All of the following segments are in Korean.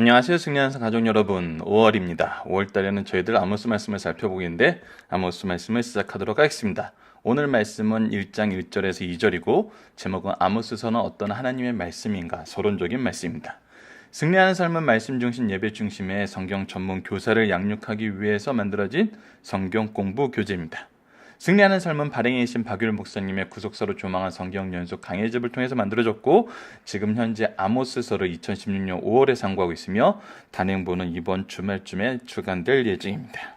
안녕하세요. 승리하는 가족 여러분. 5월입니다. 5월달에는 저희들 아모스 말씀을 살펴보겠는데 아모스 말씀을 시작하도록 하겠습니다. 오늘 말씀은 1장 1절에서 2절이고 제목은 아모스서는 어떤 하나님의 말씀인가 서론적인 말씀입니다. 승리하는 삶은 말씀 중심 예배 중심의 성경 전문 교사를 양육하기 위해서 만들어진 성경 공부 교재입니다. 승리하는 삶은 발행에 계신 박율 목사님의 구속사로 조망한 성경 연속 강해집을 통해서 만들어졌고 지금 현재 아모스서를 2016년 5월에 상고하고 있으며 단행본은 이번 주말쯤에 출간될 예정입니다.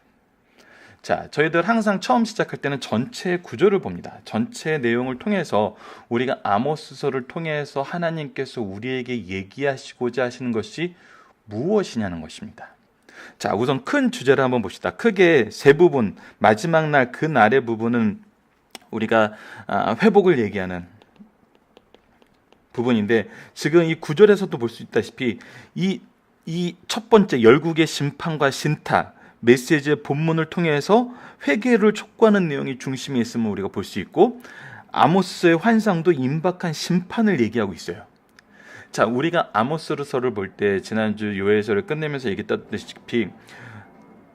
자, 저희들 항상 처음 시작할 때는 전체 구조를 봅니다. 전체 내용을 통해서 우리가 아모스서를 통해서 하나님께서 우리에게 얘기하시고자 하시는 것이 무엇이냐는 것입니다. 자, 우선 큰 주제를 한번 봅시다. 크게 세 부분, 마지막 날 그 날의 부분은 우리가 회복을 얘기하는 부분인데 지금 이 구절에서도 볼 수 있다시피 이 첫 번째 열국의 심판과 신탁 메시지의 본문을 통해서 회개를 촉구하는 내용이 중심에 있음을 우리가 볼 수 있고 아모스의 환상도 임박한 심판을 얘기하고 있어요. 자, 우리가 아모스서를 볼 때 지난주 요엘서를 끝내면서 얘기했다시피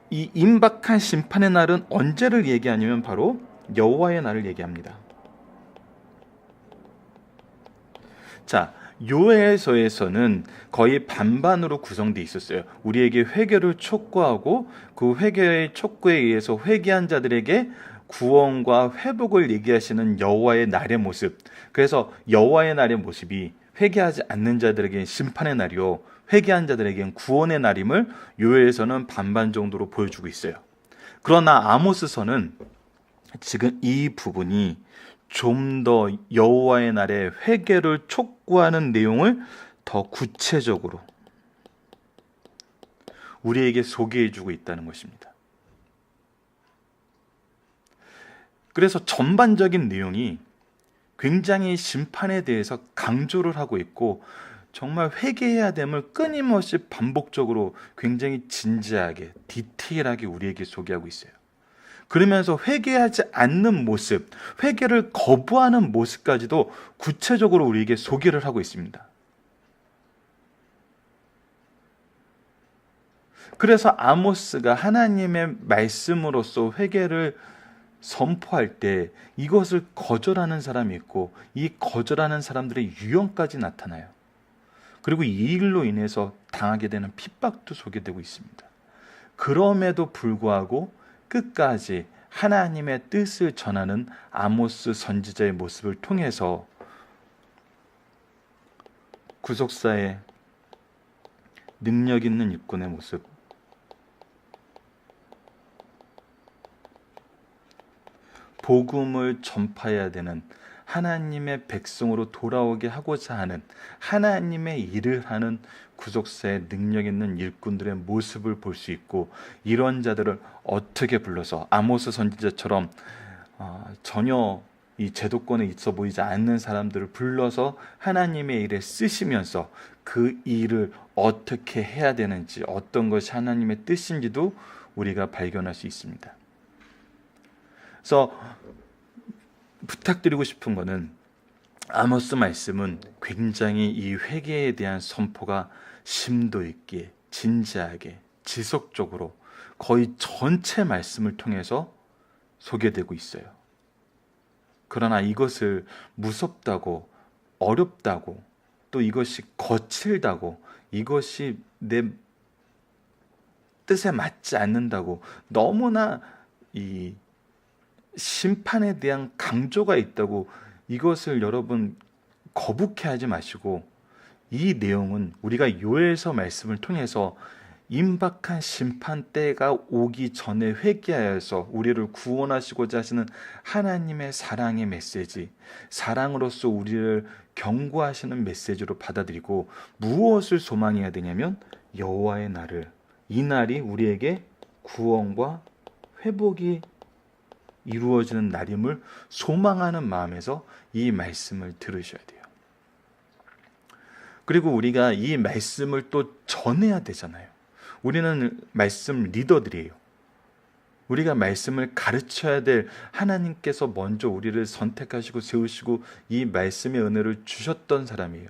이 임박한 심판의 날은 언제를 얘기하냐면 바로 여호와의 날을 얘기합니다. 자, 요엘서에서는 거의 반반으로 구성되어 있었어요. 우리에게 회개를 촉구하고 그 회개의 촉구에 의해서 회개한 자들에게 구원과 회복을 얘기하시는 여호와의 날의 모습. 그래서 여호와의 날의 모습이 회개하지 않는 자들에게는 심판의 날이요 회개한 자들에게는 구원의 날임을 요엘서는 반반 정도로 보여주고 있어요. 그러나 아모스서는 지금 이 부분이 좀 더 여호와의 날에 회개를 촉구하는 내용을 더 구체적으로 우리에게 소개해주고 있다는 것입니다. 그래서 전반적인 내용이 굉장히 심판에 대해서 강조를 하고 있고 정말 회개해야 됨을 끊임없이 반복적으로 굉장히 진지하게 디테일하게 우리에게 소개하고 있어요. 그러면서 회개하지 않는 모습, 회개를 거부하는 모습까지도 구체적으로 우리에게 소개를 하고 있습니다. 그래서 아모스가 하나님의 말씀으로써 회개를 선포할 때 이것을 거절하는 사람이 있고 이 거절하는 사람들의 유형까지 나타나요. 그리고 이 일로 인해서 당하게 되는 핍박도 소개되고 있습니다. 그럼에도 불구하고 끝까지 하나님의 뜻을 전하는 아모스 선지자의 모습을 통해서 구속사의 능력 있는 일꾼의 모습, 복음을 전파해야 되는 하나님의 백성으로 돌아오게 하고자 하는 하나님의 일을 하는 구속사의 능력 있는 일꾼들의 모습을 볼 수 있고 이런 자들을 어떻게 불러서 아모스 선지자처럼 전혀 이 제도권에 있어 보이지 않는 사람들을 불러서 하나님의 일에 쓰시면서 그 일을 어떻게 해야 되는지 어떤 것이 하나님의 뜻인지도 우리가 발견할 수 있습니다. 그래서 부탁드리고 싶은 거는 아모스 말씀은 굉장히 이 회개에 대한 선포가 심도 있게 진지하게 지속적으로 거의 전체 말씀을 통해서 소개되고 있어요. 그러나 이것을 무섭다고 어렵다고 또 이것이 거칠다고 이것이 내 뜻에 맞지 않는다고 너무나 이 심판에 대한 강조가 있다고 이것을 여러분 거북해하지 마시고 이 내용은 우리가 요엘서 말씀을 통해서 임박한 심판 때가 오기 전에 회개하여서 우리를 구원하시고자 하시는 하나님의 사랑의 메시지, 사랑으로서 우리를 경고하시는 메시지로 받아들이고 무엇을 소망해야 되냐면 여호와의 날을, 이 날이 우리에게 구원과 회복이 이루어지는 날임을 소망하는 마음에서 이 말씀을 들으셔야 돼요. 그리고 우리가 이 말씀을 또 전해야 되잖아요. 우리는 말씀 리더들이에요. 우리가 말씀을 가르쳐야 될 하나님께서 먼저 우리를 선택하시고 세우시고 이 말씀의 은혜를 주셨던 사람이에요.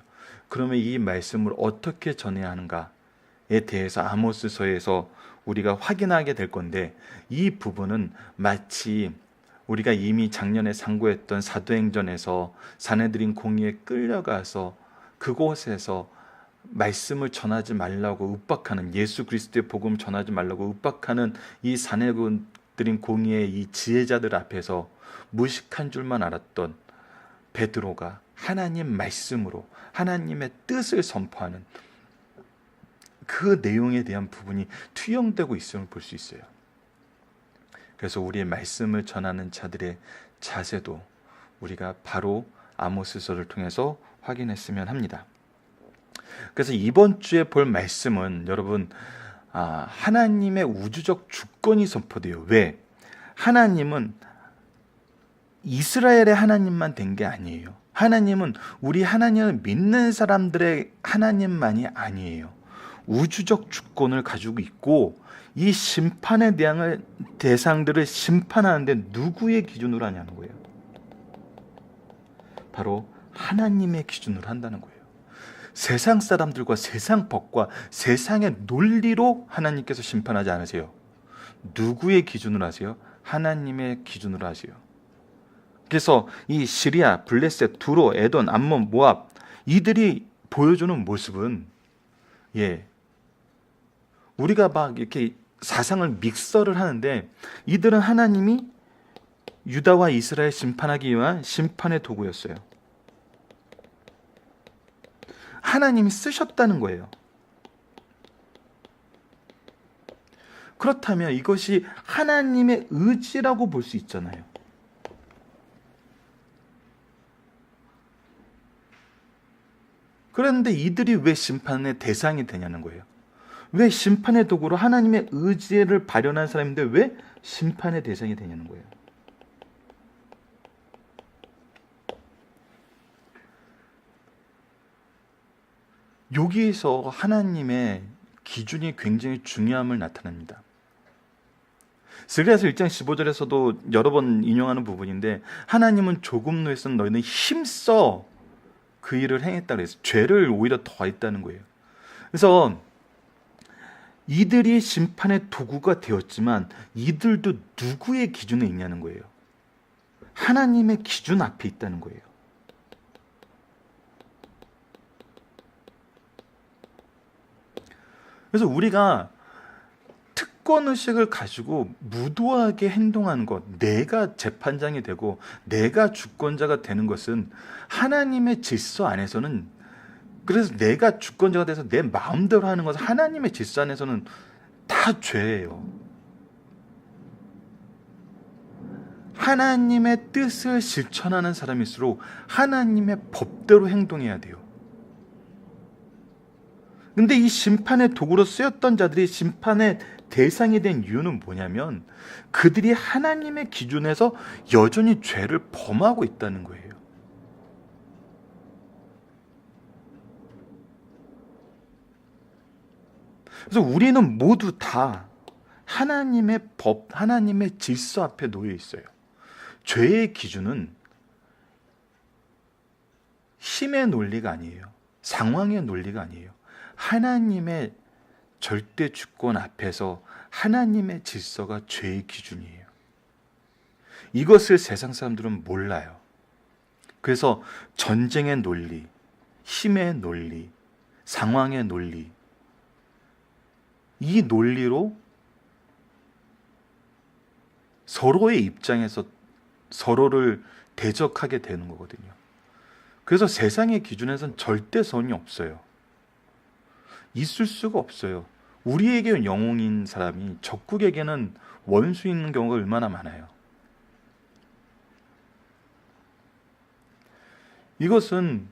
그러면 이 말씀을 어떻게 전해야 하는가? 대해서 아모스서에서 우리가 확인하게 될 건데, 이 부분은 마치 우리가 이미 작년에 상고했던 사도행전에서 사내들인 공의에 끌려가서 그곳에서 말씀을 전하지 말라고 윽박하는, 예수 그리스도의 복음을 전하지 말라고 윽박하는 이 사내들인 공의의 이 지혜자들 앞에서 무식한 줄만 알았던 베드로가 하나님 말씀으로 하나님의 뜻을 선포하는 그 내용에 대한 부분이 투영되고 있음을 볼 수 있어요. 그래서 우리의 말씀을 전하는 자들의 자세도 우리가 바로 아모스서를 통해서 확인했으면 합니다. 그래서 이번 주에 볼 말씀은 여러분, 하나님의 우주적 주권이 선포돼요. 왜? 하나님은 이스라엘의 하나님만 된 게 아니에요. 하나님은 우리 하나님을 믿는 사람들의 하나님만이 아니에요. 우주적 주권을 가지고 있고, 이 심판에 대한 대상들을 심판하는데 누구의 기준으로 하냐는 거예요. 바로 하나님의 기준으로 한다는 거예요. 세상 사람들과 세상 법과 세상의 논리로 하나님께서 심판하지 않으세요. 누구의 기준으로 하세요? 하나님의 기준으로 하세요. 그래서 이 시리아, 블레셋, 두로, 에돈, 암몬, 모압, 이들이 보여주는 모습은 우리가 막 이렇게 사상을 믹서를 하는데, 이들은 하나님이 유다와 이스라엘 심판하기 위한 심판의 도구였어요. 하나님이 쓰셨다는 거예요. 그렇다면 이것이 하나님의 의지라고 볼 수 있잖아요. 그런데 이들이 왜 심판의 대상이 되냐는 거예요. 왜 심판의 도구로 하나님의 의지를 발현한 사람인데 왜 심판의 대상이 되냐는 거예요. 여기에서 하나님의 기준이 굉장히 중요함을 나타냅니다. 스가랴서 1장 15절에서도 여러 번 인용하는 부분인데, 하나님은 조금 노했으면 너희는 힘써 그 일을 행했다 그래서 죄를 오히려 더했다는 거예요. 그래서 이들이 심판의 도구가 되었지만 이들도 누구의 기준에 있냐는 거예요. 하나님의 기준 앞에 있다는 거예요. 그래서 우리가 특권의식을 가지고 무도하게 행동하는 것, 내가 재판장이 되고 내가 주권자가 되는 것은 하나님의 질서 안에서는, 그래서 내가 주권자가 돼서 내 마음대로 하는 것은 하나님의 질서 안에서는 다 죄예요. 하나님의 뜻을 실천하는 사람일수록 하나님의 법대로 행동해야 돼요. 근데 이 심판의 도구로 쓰였던 자들이 심판의 대상이 된 이유는 뭐냐면, 그들이 하나님의 기준에서 여전히 죄를 범하고 있다는 거예요. 그래서 우리는 모두 다 하나님의 법, 하나님의 질서 앞에 놓여 있어요. 죄의 기준은 힘의 논리가 아니에요. 상황의 논리가 아니에요. 하나님의 절대 주권 앞에서 하나님의 질서가 죄의 기준이에요. 이것을 세상 사람들은 몰라요. 그래서 전쟁의 논리, 힘의 논리, 상황의 논리, 이 논리로 서로의 입장에서 서로를 대적하게 되는 거거든요. 그래서 세상의 기준에서는 절대 선이 없어요. 있을 수가 없어요. 우리에게 영웅인 사람이 적국에게는 원수인 경우가 얼마나 많아요. 이것은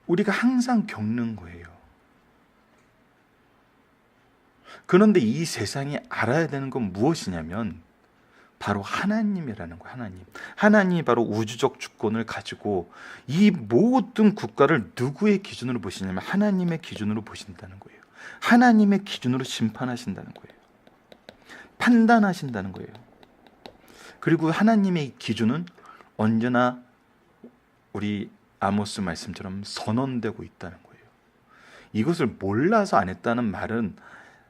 우리가 항상 겪는 거예요. 그런데 이 세상이 알아야 되는 건 무엇이냐면 바로 하나님이라는 거예요. 하나님이 바로 우주적 주권을 가지고 이 모든 국가를 누구의 기준으로 보시냐면 하나님의 기준으로 보신다는 거예요. 하나님의 기준으로 심판하신다는 거예요. 판단하신다는 거예요. 그리고 하나님의 기준은 언제나 우리 아모스 말씀처럼 선언되고 있다는 거예요. 이것을 몰라서 안 했다는 말은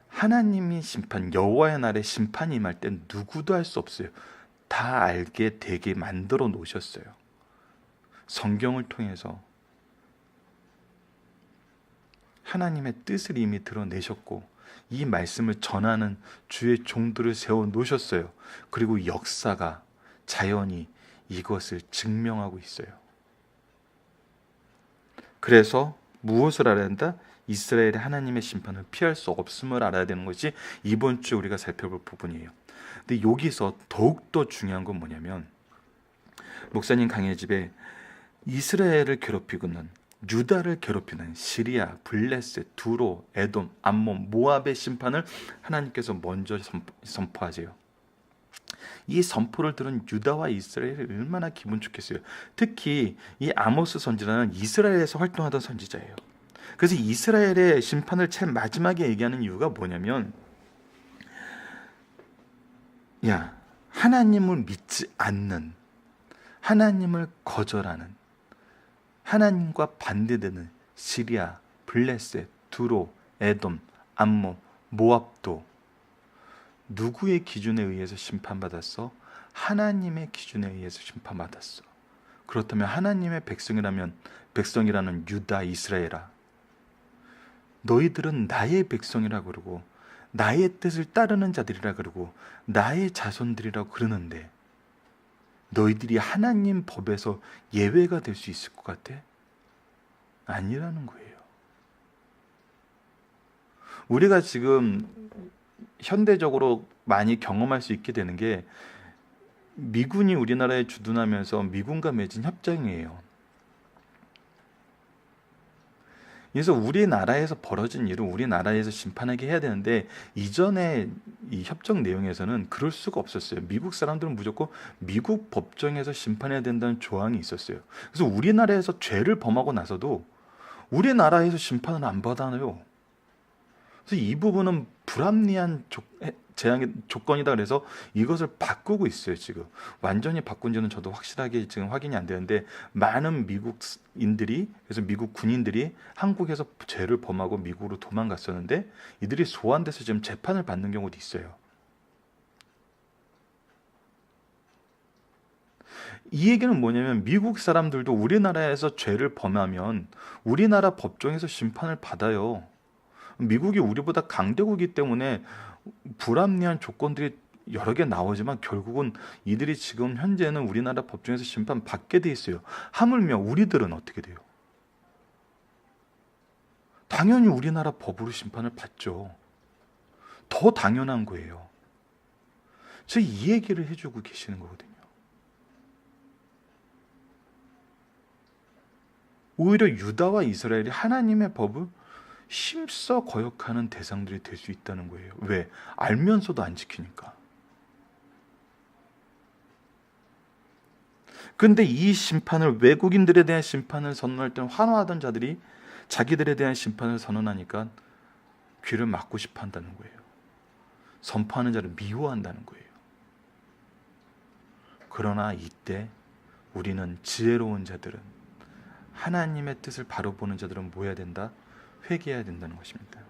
하나님이 심판, 여호와의 날에 심판이 임할 때 누구도 할 수 없어요. 다 알게 되게 만들어 놓으셨어요. 성경을 통해서 하나님의 뜻을 이미 드러내셨고 이 말씀을 전하는 주의 종들을 세워 놓으셨어요. 그리고 역사가, 자연이 이것을 증명하고 있어요. 그래서 무엇을 알아야 한다? 이스라엘의 하나님의 심판을 피할 수 없음을 알아야 되는 것이 이번 주에 우리가 살펴볼 부분이에요. 근데 여기서 더욱더 중요한 건 뭐냐면, 목사님 강의 집에 이스라엘을 괴롭히고는 유다를 괴롭히는 시리아, 블레셋, 두로, 에돔, 암몬, 모압의 심판을 하나님께서 먼저 선포하세요. 이 선포를 들은 유다와 이스라엘이 얼마나 기분 좋겠어요. 특히 이 아모스 선지자는 이스라엘에서 활동하던 선지자예요. 그래서 이스라엘의 심판을 제일 마지막에 얘기하는 이유가 뭐냐면, 야, 하나님을 믿지 않는, 하나님을 거절하는, 하나님과 반대되는 시리아, 블레셋, 두로, 에돔, 암몬, 모압도 누구의 기준에 의해서 심판받았어? 하나님의 기준에 의해서 심판받았어. 그렇다면 하나님의 백성이라는 유다, 이스라엘아, 너희들은 나의 백성이라 그러고 나의 뜻을 따르는 자들이라 그러고 나의 자손들이라고 그러는데 너희들이 하나님 법에서 예외가 될 수 있을 것 같아? 아니라는 거예요. 우리가 지금 현대적으로 많이 경험할 수 있게 되는 게, 미군이 우리나라에 주둔하면서 미군과 맺은 협정이에요. 그래서 우리나라에서 벌어진 일을 우리나라에서 심판하게 해야 되는데, 이전에 이 협정 내용에서는 그럴 수가 없었어요. 미국 사람들은 무조건 미국 법정에서 심판해야 된다는 조항이 있었어요. 그래서 우리나라에서 죄를 범하고 나서도 우리나라에서 심판을 안 받아요. 그래서 이 부분은 불합리한 조건이다. 그래서 이것을 바꾸고 있어요. 지금 완전히 바꾼지는 저도 확실하게 지금 확인이 안 되는데, 많은 미국인들이, 그래서 미국 군인들이 한국에서 죄를 범하고 미국으로 도망갔었는데 이들이 소환돼서 지금 재판을 받는 경우도 있어요. 이 얘기는 뭐냐면, 미국 사람들도 우리나라에서 죄를 범하면 우리나라 법정에서 심판을 받아요. 미국이 우리보다 강대국이기 때문에 불합리한 조건들이 여러 개 나오지만 결국은 이들이 지금 현재는 우리나라 법정에서 심판받게 돼 있어요. 하물며 우리들은 어떻게 돼요? 당연히 우리나라 법으로 심판을 받죠. 더 당연한 거예요. 저희 이 얘기를 해주고 계시는 거거든요. 오히려 유다와 이스라엘이 하나님의 법을 힘써 거역하는 대상들이 될 수 있다는 거예요. 왜? 알면서도 안 지키니까. 근데 이 심판을, 외국인들에 대한 심판을 선언할 때는 환호하던 자들이 자기들에 대한 심판을 선언하니까 귀를 막고 싶어 한다는 거예요. 선포하는 자를 미워한다는 거예요. 그러나 이때 우리는 지혜로운 자들은, 하나님의 뜻을 바로 보는 자들은 뭐 해야 된다? 회개해야 된다는 것입니다.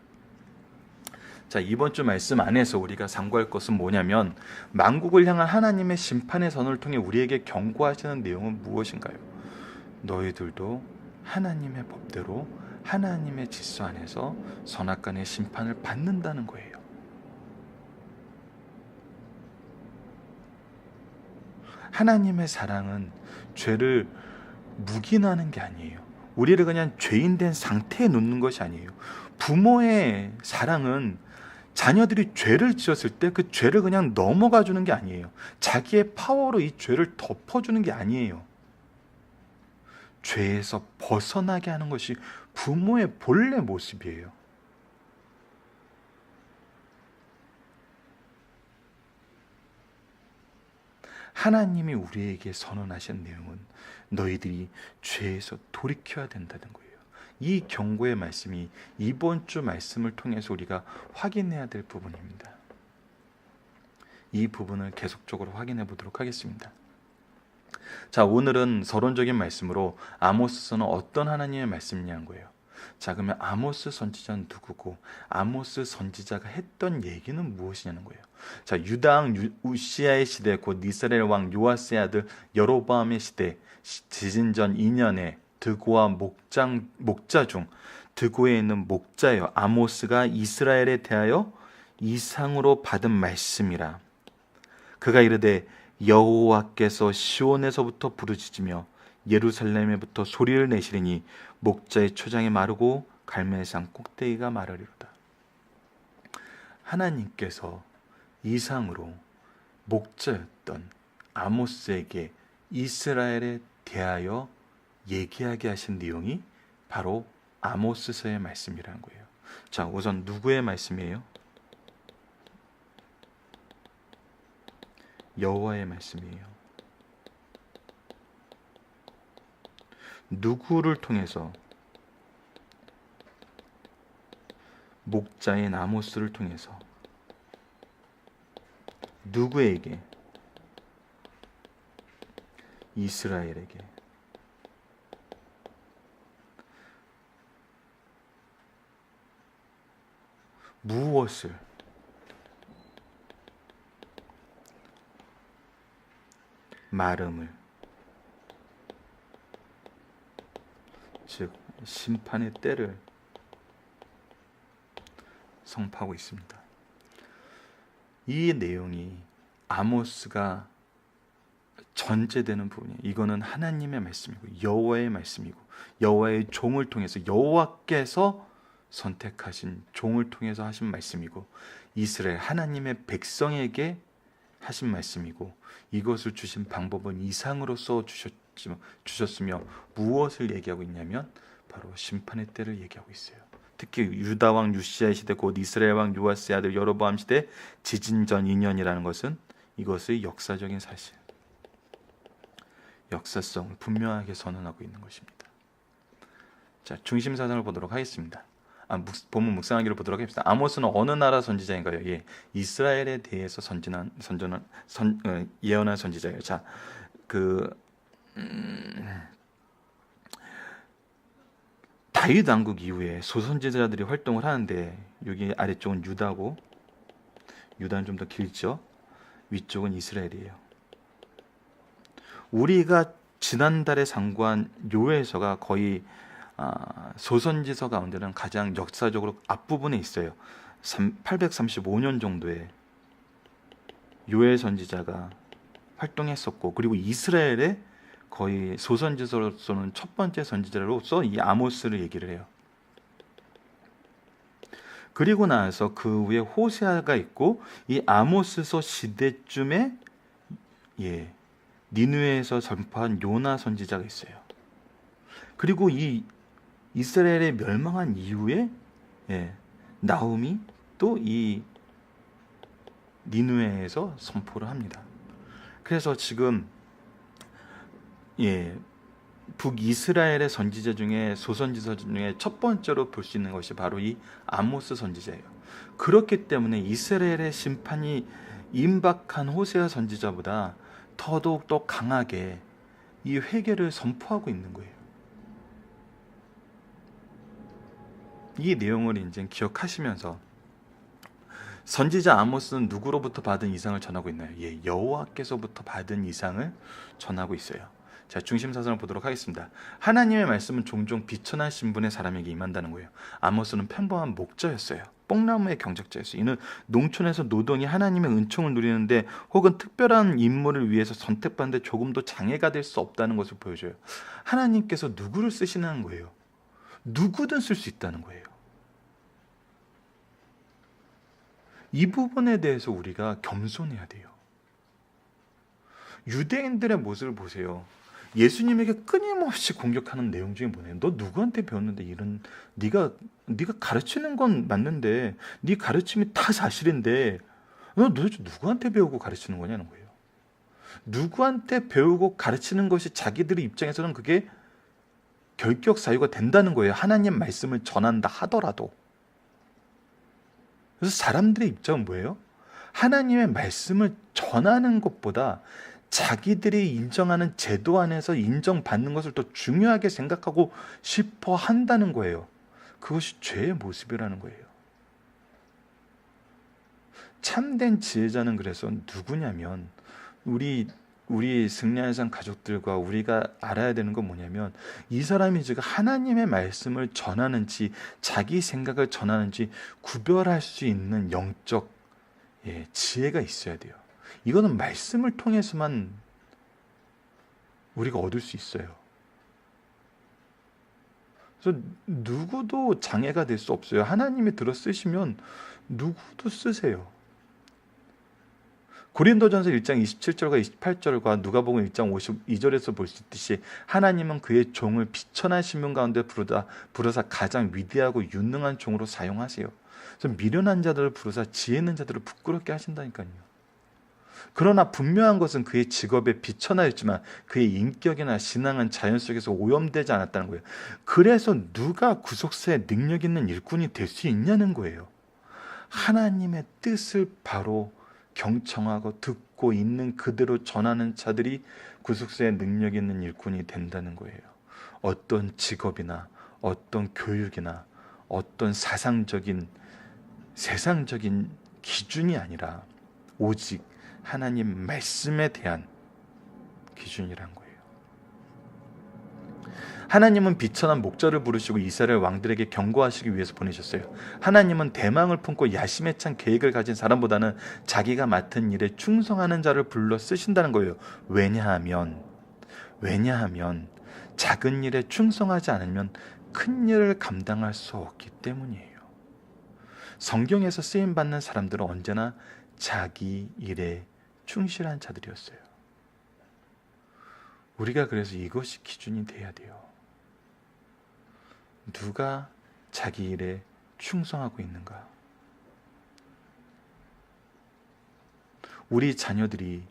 자, 이번 주 말씀 안에서 우리가 상고할 것은 뭐냐면, 만국을 향한 하나님의 심판의 선언을 통해 우리에게 경고하시는 내용은 무엇인가요? 너희들도 하나님의 법대로 하나님의 질서 안에서 선악간의 심판을 받는다는 거예요. 하나님의 사랑은 죄를 묵인하는 게 아니에요. 우리를 그냥 죄인 된 상태에 놓는 것이 아니에요. 부모의 사랑은 자녀들이 죄를 지었을 때 그 죄를 그냥 넘어가 주는 게 아니에요. 자기의 파워로 이 죄를 덮어주는 게 아니에요. 죄에서 벗어나게 하는 것이 부모의 본래 모습이에요. 하나님이 우리에게 선언하신 내용은 너희들이 죄에서 돌이켜야 된다는 거예요. 이 경고의 말씀이 이번 주 말씀을 통해서 우리가 확인해야 될 부분입니다. 이 부분을 계속적으로 확인해 보도록 하겠습니다. 자, 오늘은 서론적인 말씀으로 아모스서는 어떤 하나님의 말씀이냐는 거예요. 자, 그러면 아모스 선지자는 누구고 아모스 선지자가 했던 얘기는 무엇이냐는 거예요. 자, 유다 왕 우시아의 시대, 곧 이스라엘 왕 요아스의 아들 여로보암의 시대, 지진 전 2년에 드고와 목자 중 드고에 있는 목자여 아모스가 이스라엘에 대하여 이상으로 받은 말씀이라. 그가 이르되 여호와께서 시온에서부터 부르짖으며 예루살렘에부터 소리를 내시리니 목자의 초장이 마르고 갈멜산 꼭대기가 마르리로다. 하나님께서 이상으로 목자였던 아모스에게 이스라엘에 대하여 얘기하게 하신 내용이 바로 아모스서의 말씀이라는 거예요. 자, 우선 누구의 말씀이에요? 여호와의 말씀이에요. 누구를 통해서? 목자인 아모스를 통해서. 누구에게? 이스라엘에게. 무엇을? 마름을, 즉 심판의 때를 선포하고 있습니다. 이 내용이 아모스가 전제되는 부분이에요. 이거는 하나님의 말씀이고 여호와의 말씀이고 여호와의 종을 통해서 여호와께서 선택하신 종을 통해서 하신 말씀이고 이스라엘 하나님의 백성에게 하신 말씀이고 이것을 주신 방법은 이상으로 써 주셨으며 무엇을 얘기하고 있냐면 바로 심판의 때를 얘기하고 있어요. 특히 유다 왕 유시아의 시대 곧 이스라엘 왕 요아스의 아들 여로보암 시대 지진 전 2년이라는 것은 이것의 역사적인 사실, 역사성을 분명하게 선언하고 있는 것입니다. 자, 중심 사상을 보도록 하겠습니다. 본문 묵상하기를 보도록 하겠습니다. 아모스는 어느 나라 선지자인가요? 예, 이스라엘에 대해서 예언한 선지자예요. 자, 다윗 왕국 이후에 소선지자들이 활동을 하는데 여기 아래쪽은 유다고, 유다는 좀 더 길죠. 위쪽은 이스라엘이에요. 우리가 지난달에 상고한 요엘서가 거의 소선지서 가운데는 가장 역사적으로 앞부분에 있어요. 835년 정도에 요엘 선지자가 활동했었고 그리고 이스라엘의 거의 소선지서로서는 첫 번째 선지자로서 이 아모스를 얘기를 해요. 그리고 나서 그 후에 호세아가 있고 이 아모스서 시대쯤에 니느웨에서 전파한 요나 선지자가 있어요. 그리고 이 이스라엘의 멸망한 이후에 나훔이 또 이 니느웨에서 선포를 합니다. 그래서 지금 북이스라엘의 선지자 중에 소선지서 중에 첫 번째로 볼 수 있는 것이 바로 이 아모스 선지자예요. 그렇기 때문에 이스라엘의 심판이 임박한 호세아 선지자보다 더더욱 더 강하게 이 회개를 선포하고 있는 거예요. 이 내용을 이제 기억하시면서 선지자 아모스는 누구로부터 받은 이상을 전하고 있나요? 여호와께서부터 받은 이상을 전하고 있어요. 자, 중심 사상을 보도록 하겠습니다. 하나님의 말씀은 종종 비천한 신분의 사람에게 임한다는 거예요. 아모스는 평범한 목자였어요. 뽕나무의 경작자였어요. 이는 농촌에서 노동이 하나님의 은총을 누리는데 혹은 특별한 임무를 위해서 선택받는데 조금도 장애가 될 수 없다는 것을 보여줘요. 하나님께서 누구를 쓰시는 거예요? 누구든 쓸 수 있다는 거예요. 이 부분에 대해서 우리가 겸손해야 돼요. 유대인들의 모습을 보세요. 예수님에게 끊임없이 공격하는 내용 중에 뭐냐면 너 누구한테 배웠는데 이런 네가 가르치는 건 맞는데 네 가르침이 다 사실인데 너 도대체 누구한테 배우고 가르치는 거냐는 거예요. 누구한테 배우고 가르치는 것이 자기들의 입장에서는 그게 결격 사유가 된다는 거예요. 하나님 말씀을 전한다 하더라도. 그래서 사람들의 입장은 뭐예요? 하나님의 말씀을 전하는 것보다 자기들이 인정하는 제도 안에서 인정받는 것을 더 중요하게 생각하고 싶어 한다는 거예요. 그것이 죄의 모습이라는 거예요. 참된 지혜자는 그래서 누구냐면 우리 승리한산 가족들과 우리가 알아야 되는 건 뭐냐면 이 사람이 지금 하나님의 말씀을 전하는지 자기 생각을 전하는지 구별할 수 있는 영적 지혜가 있어야 돼요. 이거는 말씀을 통해서만 우리가 얻을 수 있어요. 그래서 누구도 장애가 될 수 없어요. 하나님이 들어 쓰시면 누구도 쓰세요. 고린도전서 1장 27절과 28절과 누가복음 1장 52절에서 볼 수 있듯이 하나님은 그의 종을 비천하신 분 가운데 부르사 가장 위대하고 유능한 종으로 사용하세요. 그래서 미련한 자들을 부르사 지혜 있는 자들을 부끄럽게 하신다니까요. 그러나 분명한 것은 그의 직업에 비천하였지만 그의 인격이나 신앙은 자연 속에서 오염되지 않았다는 거예요. 그래서 누가 구속사의 능력 있는 일꾼이 될 수 있냐는 거예요. 하나님의 뜻을 바로 경청하고 듣고 있는 그대로 전하는 자들이 구속사의 능력 있는 일꾼이 된다는 거예요. 어떤 직업이나 어떤 교육이나 어떤 세상적인 기준이 아니라 오직 하나님 말씀에 대한 기준이란 거예요. 하나님은 비천한 목자를 부르시고 이스라엘 왕들에게 경고하시기 위해서 보내셨어요. 하나님은 대망을 품고 야심에 찬 계획을 가진 사람보다는 자기가 맡은 일에 충성하는 자를 불러 쓰신다는 거예요. 왜냐하면 작은 일에 충성하지 않으면 큰 일을 감당할 수 없기 때문이에요. 성경에서 쓰임받는 사람들은 언제나 자기 일에 충실한 자들이었어요. 우리가 그래서 이것이 기준이 돼야 돼요. 누가 자기 일에 충성하고 있는가? 우리 자녀들이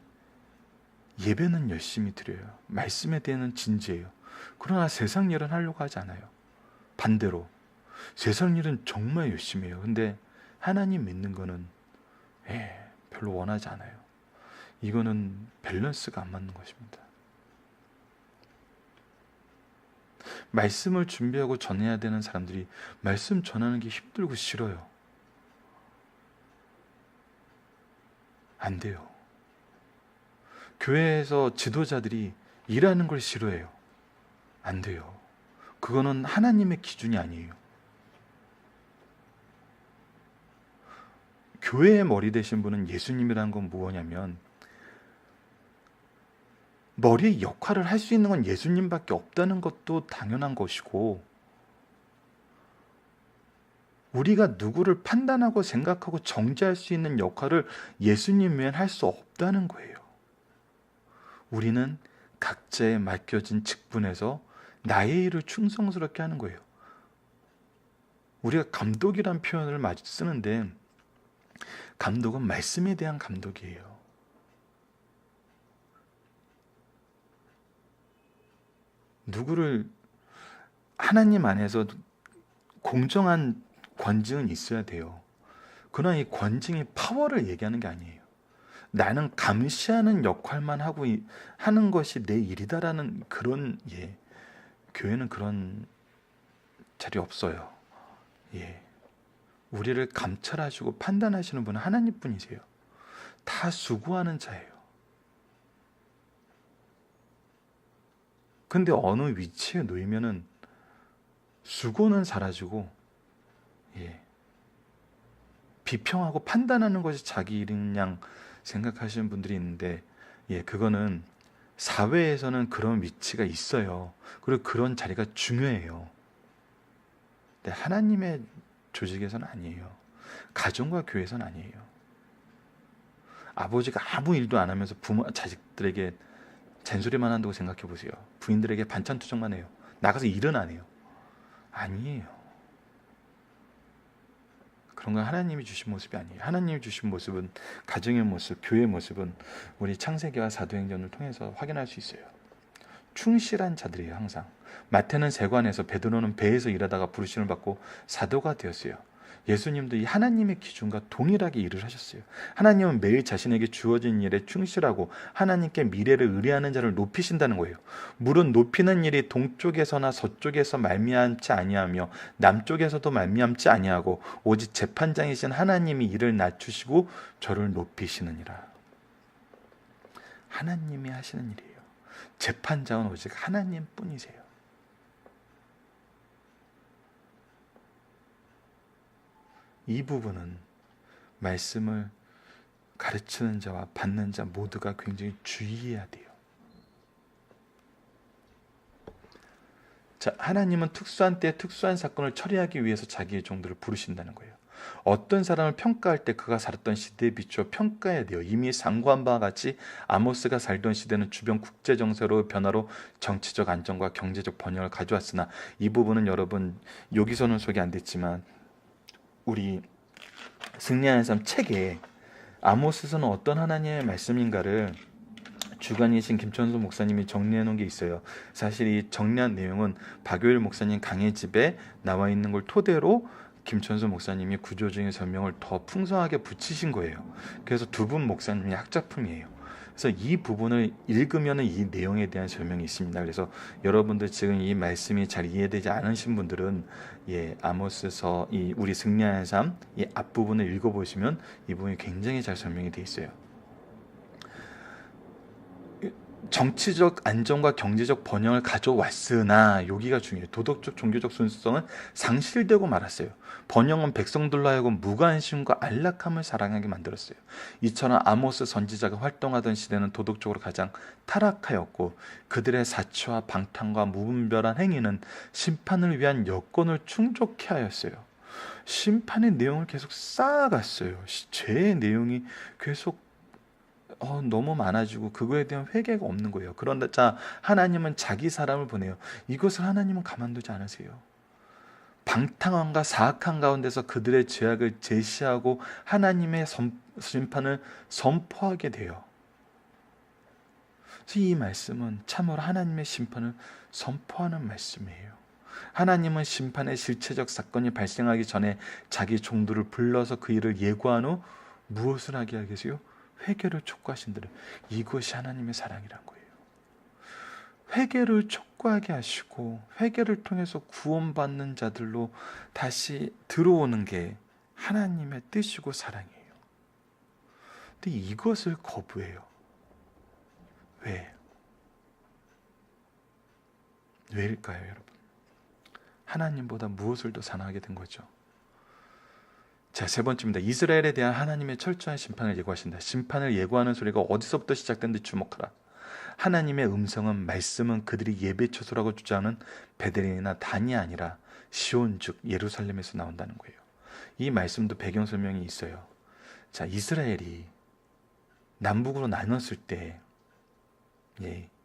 예배는 열심히 드려요. 말씀에 대해서는 진지해요. 그러나 세상 일은 하려고 하지 않아요. 반대로 세상 일은 정말 열심히 해요. 근데 하나님 믿는 거는 별로 원하지 않아요. 이거는 밸런스가 안 맞는 것입니다. 말씀을 준비하고 전해야 되는 사람들이 말씀 전하는 게 힘들고 싫어요. 안 돼요. 교회에서 지도자들이 일하는 걸 싫어해요. 안 돼요. 그거는 하나님의 기준이 아니에요. 교회의 머리 되신 분은 예수님이라는 건 뭐냐면 머리의 역할을 할 수 있는 건 예수님밖에 없다는 것도 당연한 것이고 우리가 누구를 판단하고 생각하고 정죄할 수 있는 역할을 예수님 외엔 할 수 없다는 거예요. 우리는 각자의 맡겨진 직분에서 나의 일을 충성스럽게 하는 거예요. 우리가 감독이란 표현을 많이 쓰는데 감독은 말씀에 대한 감독이에요. 누구를 하나님 안에서 공정한 권징은 있어야 돼요. 그러나 이 권징이 파워를 얘기하는 게 아니에요. 나는 감시하는 역할만 하는 것이 내 일이다라는 그런 교회는 그런 자리 없어요. 우리를 감찰하시고 판단하시는 분은 하나님뿐이세요. 다 수고하는 자예요. 근데 어느 위치에 놓이면은 수고는 사라지고 비평하고 판단하는 것이 자기 일인 양 생각하시는 분들이 있는데 그거는 사회에서는 그런 위치가 있어요. 그리고 그런 자리가 중요해요. 근데 하나님의 조직에서는 아니에요. 가정과 교회에서는 아니에요. 아버지가 아무 일도 안 하면서 자식들에게 잔소리만 한다고 생각해 보세요. 부인들에게 반찬 투정만 해요. 나가서 일은 안 해요. 아니에요. 그런 건 하나님이 주신 모습이 아니에요. 하나님이 주신 모습은 가정의 모습, 교회의 모습은 우리 창세기와 사도행전을 통해서 확인할 수 있어요. 충실한 자들이에요. 항상. 마태는 세관에서, 베드로는 배에서 일하다가 부르심을 받고 사도가 되었어요. 예수님도 이 하나님의 기준과 동일하게 일을 하셨어요. 하나님은 매일 자신에게 주어진 일에 충실하고 하나님께 미래를 의뢰하는 자를 높이신다는 거예요. 물론 높이는 일이 동쪽에서나 서쪽에서 말미암지 아니하며 남쪽에서도 말미암지 아니하고 오직 재판장이신 하나님이 이를 낮추시고 저를 높이시느니라. 하나님이 하시는 일이에요. 재판장은 오직 하나님뿐이세요. 이 부분은 말씀을 가르치는 자와 받는 자 모두가 굉장히 주의해야 돼요. 자, 하나님은 특수한 때에 특수한 사건을 처리하기 위해서 자기의 종들을 부르신다는 거예요. 어떤 사람을 평가할 때 그가 살았던 시대에 비추어 평가해야 돼요. 이미 상고한 바와 같이 아모스가 살던 시대는 주변 국제 정세로 변화로 정치적 안정과 경제적 번영을 가져왔으나 이 부분은 여러분 여기서는 소개 안 됐지만 우리 승리하는 삶 책에 아모스서는 어떤 하나님의 말씀인가를 주관이신 김천수 목사님이 정리해 놓은 게 있어요. 사실 이 정리한 내용은 박요일 목사님 강의 집에 나와 있는 걸 토대로 김천수 목사님이 구조적인 설명을 더 풍성하게 붙이신 거예요. 그래서 두 분 목사님의 학작품이에요. 그래서 이 부분을 읽으면 이 내용에 대한 설명이 있습니다. 그래서 여러분들 지금 이 말씀이 잘 이해되지 않으신 분들은 아모스서 이 우리 승리하는 삶 이 앞부분을 읽어보시면 이 부분이 굉장히 잘 설명이 되어 있어요. 정치적 안정과 경제적 번영을 가져왔으나 여기가 중요해요. 도덕적 종교적 순수성은 상실되고 말았어요. 번영은 백성들로 하여금 무관심과 안락함을 사랑하게 만들었어요. 이처럼 아모스 선지자가 활동하던 시대는 도덕적으로 가장 타락하였고 그들의 사치와 방탕과 무분별한 행위는 심판을 위한 여건을 충족케 하였어요. 심판의 내용을 계속 쌓아갔어요. 죄의 내용이 계속 너무 많아지고 그거에 대한 회개가 없는 거예요. 그런데 하나님은 자기 사람을 보내요. 이것을 하나님은 가만두지 않으세요. 방탕함과 사악한 가운데서 그들의 죄악을 제시하고 하나님의 심판을 선포하게 돼요. 그래서 이 말씀은 참으로 하나님의 심판을 선포하는 말씀이에요. 하나님은 심판의 실체적 사건이 발생하기 전에 자기 종들을 불러서 그 일을 예고한 후 무엇을 하게 하겠어요? 회개를 촉구하신다는 이것이 하나님의 사랑이란 거예요. 회개를 촉구하게 하시고 회개를 통해서 구원받는 자들로 다시 들어오는 게 하나님의 뜻이고 사랑이에요. 근데 이것을 거부해요. 왜? 왜일까요, 여러분? 하나님보다 무엇을 더 사랑하게 된 거죠? 자, 세 번째입니다. 이스라엘에 대한 하나님의 철저한 심판을 예고하신다. 심판을 예고하는 소리가 어디서부터 시작된지 주목하라. 하나님의 음성은 말씀은 그들이 예배 처소라고 주장하는 베델이나 단이 아니라 시온 즉 예루살렘에서 나온다는 거예요. 이 말씀도 배경 설명이 있어요. 자, 이스라엘이 남북으로 나눴을 때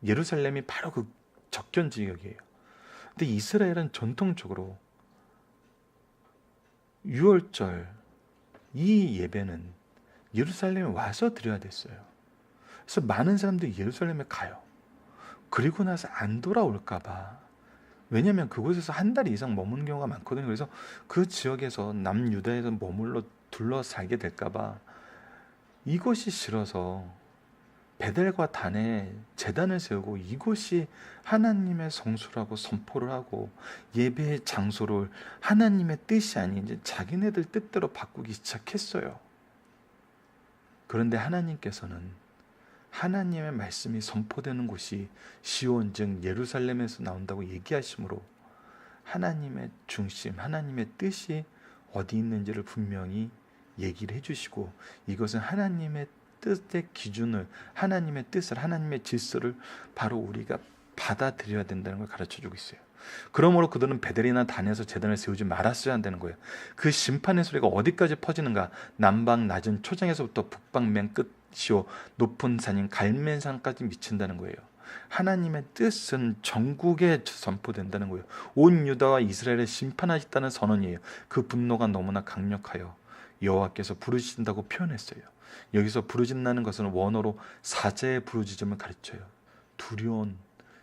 예루살렘이 바로 그 접견 지역이에요. 근데 이스라엘은 전통적으로 6월절 이 예배는 예루살렘에 와서 드려야 됐어요. 그래서 많은 사람들이 예루살렘에 가요. 그리고 나서 안 돌아올까 봐. 왜냐하면 그곳에서 한 달 이상 머무는 경우가 많거든요. 그래서 그 지역에서 남유다에서 머물러 둘러 살게 될까 봐 이것이 싫어서 베델과 단에 제단을 세우고 이곳이 하나님의 성소라고 선포를 하고 예배의 장소를 하나님의 뜻이 아닌 이제 자기네들 뜻대로 바꾸기 시작했어요. 그런데 하나님께서는 하나님의 말씀이 선포되는 곳이 시온 즉 예루살렘에서 나온다고 얘기하시므로 하나님의 중심, 하나님의 뜻이 어디 있는지를 분명히 얘기를 해주시고 이것은 하나님의 뜻의 기준을 하나님의 뜻을 하나님의 질서를 바로 우리가 받아들여야 된다는 걸 가르쳐주고 있어요. 그러므로 그들은 베델이나 단에서 제단을 세우지 말았어야 한다는 거예요. 그 심판의 소리가 어디까지 퍼지는가? 남방 낮은 초장에서부터 북방 맨 끝이요 높은 산인 갈멜산까지 미친다는 거예요. 하나님의 뜻은 전국에 선포된다는 거예요. 온 유다와 이스라엘을 심판하셨다는 선언이에요. 그 분노가 너무나 강력하여 여호와께서 부르신다고 표현했어요. 여기서 부르짖는다는 것은 원어로 사제의 부르짖음을 가르쳐요. 두려운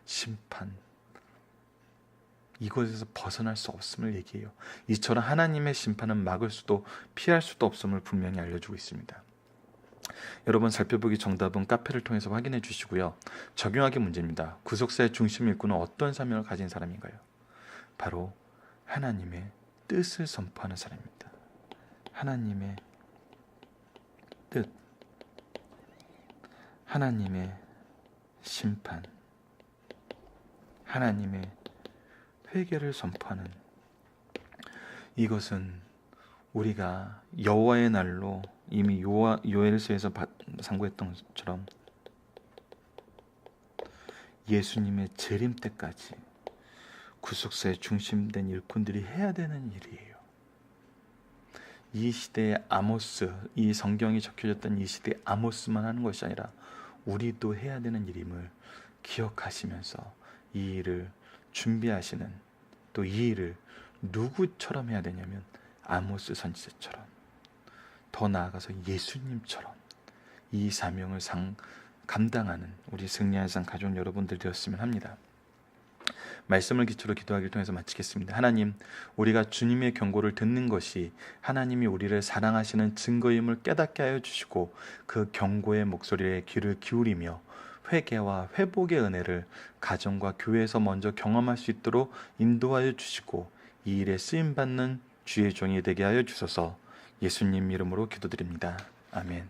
심판. 이곳에서 벗어날 수 없음을 얘기해요. 이처럼 하나님의 심판은 막을 수도 피할 수도 없음을 분명히 알려주고 있습니다. 여러분, 살펴보기 정답은 카페를 통해서 확인해 주시고요. 적용하기 문제입니다. 구속사의 중심 일꾼은 어떤 사명을 가진 사람인가요? 바로 하나님의 뜻을 선포하는 사람입니다. 하나님의 뜻, 하나님의 심판, 하나님의 회개를 선포하는, 이것은 우리가 여호와의 날로 이미 요엘서에서 상고했던 것처럼 예수님의 재림 때까지 구속사의 중심된 일꾼들이 해야 되는 일이에요. 이 시대의 아모스, 이 성경이 적혀졌던 이 시대의 아모스만 하는 것이 아니라 우리도 해야 되는 일임을 기억하시면서 이 일을 준비하시는, 또 이 일을 누구처럼 해야 되냐면 아모스 선지자처럼, 더 나아가서 예수님처럼 이 사명을 감당하는 우리 승리의 산 가족 여러분들 되었으면 합니다. 말씀을 기초로 기도하기를 통해서 마치겠습니다. 하나님, 우리가 주님의 경고를 듣는 것이 하나님이 우리를 사랑하시는 증거임을 깨닫게 하여 주시고, 그 경고의 목소리에 귀를 기울이며 회개와 회복의 은혜를 가정과 교회에서 먼저 경험할 수 있도록 인도하여 주시고, 이 일에 쓰임받는 주의 종이 되게 하여 주소서. 예수님 이름으로 기도드립니다. 아멘.